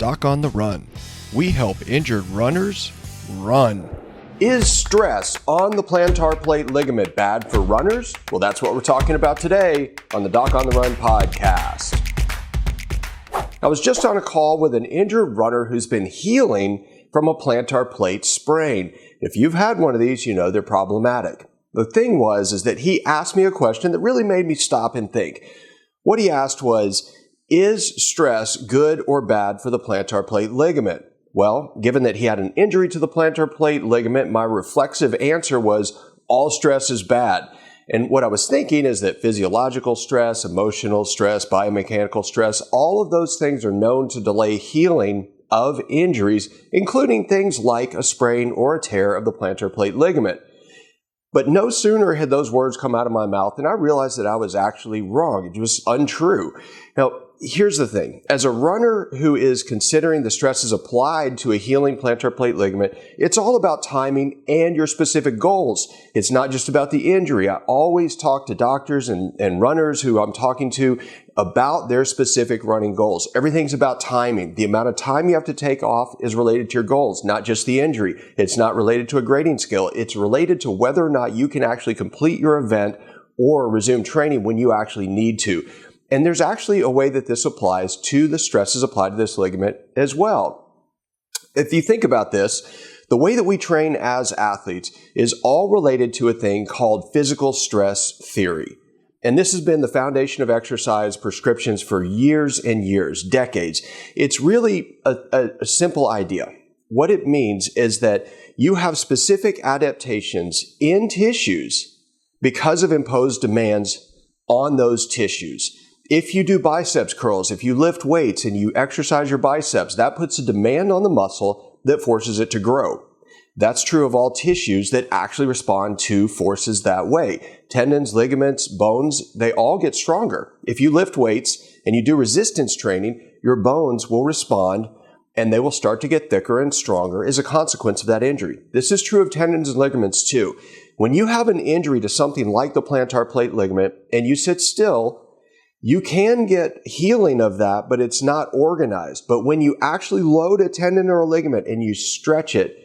Doc on the Run. We help injured runners run. Is stress on the plantar plate ligament bad for runners? Well, that's what we're talking about today on the Doc on the Run podcast. I was just on a call with an injured runner who's been healing from a plantar plate sprain. If you've had one of these, you know they're problematic. The thing is that he asked me a question that really made me stop and think. What he asked was, is stress good or bad for the plantar plate ligament? Well, given that he had an injury to the plantar plate ligament, my reflexive answer was, all stress is bad. And what I was thinking is that physiological stress, emotional stress, biomechanical stress, all of those things are known to delay healing of injuries, including things like a sprain or a tear of the plantar plate ligament. But no sooner had those words come out of my mouth than I realized that I was actually wrong. It was untrue. Now, here's the thing. As a runner who is considering the stresses applied to a healing plantar plate ligament, it's all about timing and your specific goals. It's not just about the injury. I always talk to doctors and runners who I'm talking to about their specific running goals. Everything's about timing. The amount of time you have to take off is related to your goals, not just the injury. It's not related to a grading scale. It's related to whether or not you can actually complete your event or resume training when you actually need to. And there's actually a way that this applies to the stresses applied to this ligament as well. If you think about this, the way that we train as athletes is all related to a thing called physical stress theory. And this has been the foundation of exercise prescriptions for years and years, decades. It's really a simple idea. What it means is that you have specific adaptations in tissues because of imposed demands on those tissues. If you do biceps curls, if you lift weights and you exercise your biceps, that puts a demand on the muscle that forces it to grow. That's true of all tissues that actually respond to forces that way. Tendons, ligaments, bones, they all get stronger. If you lift weights and you do resistance training, your bones will respond and they will start to get thicker and stronger as a consequence of that injury. This is true of tendons and ligaments too. When you have an injury to something like the plantar plate ligament and you sit still, you can get healing of that, but it's not organized. But when you actually load a tendon or a ligament and you stretch it,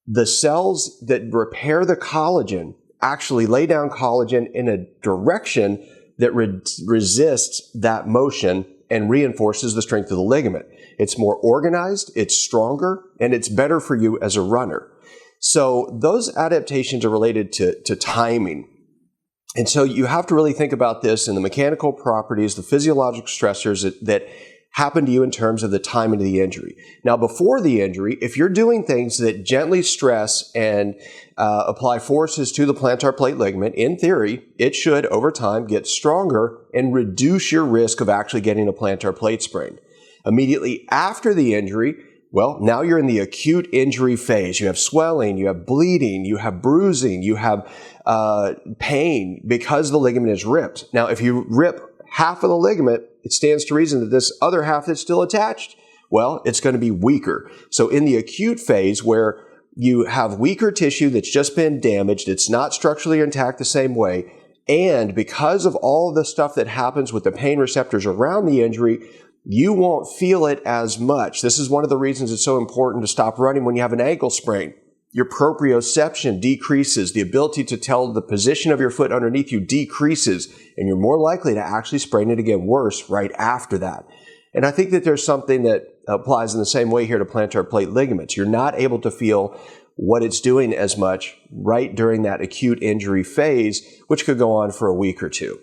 the cells that repair the collagen actually lay down collagen in a direction that resists that motion and reinforces the strength of the ligament. It's more organized, it's stronger, and it's better for you as a runner. So those adaptations are related to timing. And so you have to really think about this and the mechanical properties, the physiological stressors that happen to you in terms of the timing of the injury. Now, before the injury, if you're doing things that gently stress and apply forces to the plantar plate ligament, in theory, it should, over time, get stronger and reduce your risk of actually getting a plantar plate sprain. Immediately after the injury, well, now you're in the acute injury phase. You have swelling, you have bleeding, you have bruising, you have pain because the ligament is ripped. Now, if you rip half of the ligament, it stands to reason that this other half that's still attached, well, it's going to be weaker. So in the acute phase where you have weaker tissue that's just been damaged, it's not structurally intact the same way, and because of all of the stuff that happens with the pain receptors around the injury, you won't feel it as much. This is one of the reasons it's so important to stop running when you have an ankle sprain. Your proprioception decreases. The ability to tell the position of your foot underneath you decreases, and you're more likely to actually sprain it again worse right after that. And I think that there's something that applies in the same way here to plantar plate ligaments. You're not able to feel what it's doing as much right during that acute injury phase, which could go on for a week or two.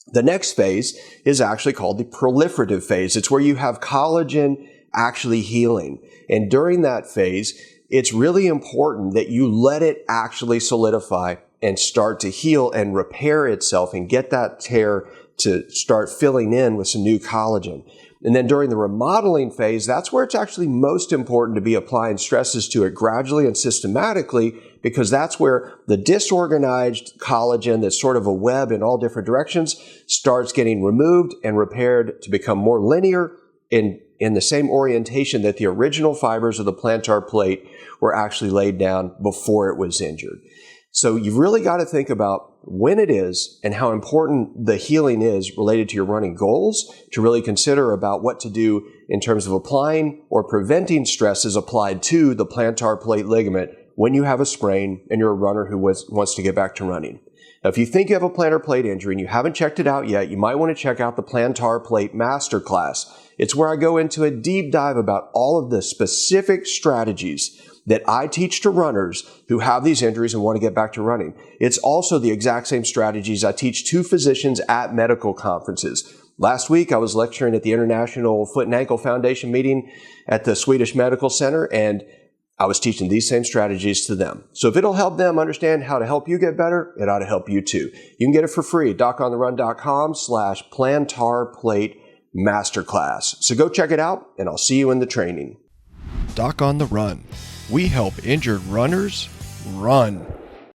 The next phase is actually called the proliferative phase. It's where you have collagen actually healing. And during that phase, it's really important that you let it actually solidify and start to heal and repair itself and get that tear to start filling in with some new collagen. And then during the remodeling phase, that's where it's actually most important to be applying stresses to it gradually and systematically, because that's where the disorganized collagen that's sort of a web in all different directions starts getting removed and repaired to become more linear in the same orientation that the original fibers of the plantar plate were actually laid down before it was injured. So you've really got to think about when it is and how important the healing is related to your running goals to really consider about what to do in terms of applying or preventing stresses applied to the plantar plate ligament when you have a sprain and you're a runner who wants to get back to running. Now, if you think you have a plantar plate injury and you haven't checked it out yet, you might want to check out the Plantar Plate Masterclass. It's where I go into a deep dive about all of the specific strategies that I teach to runners who have these injuries and want to get back to running. It's also the exact same strategies I teach to physicians at medical conferences. Last week, I was lecturing at the International Foot and Ankle Foundation meeting at the Swedish Medical Center, and I was teaching these same strategies to them. So if it'll help them understand how to help you get better, it ought to help you too. You can get it for free at docontherun.com/plantar plate masterclass. So go check it out, and I'll see you in the training. Doc on the Run. We help injured runners run.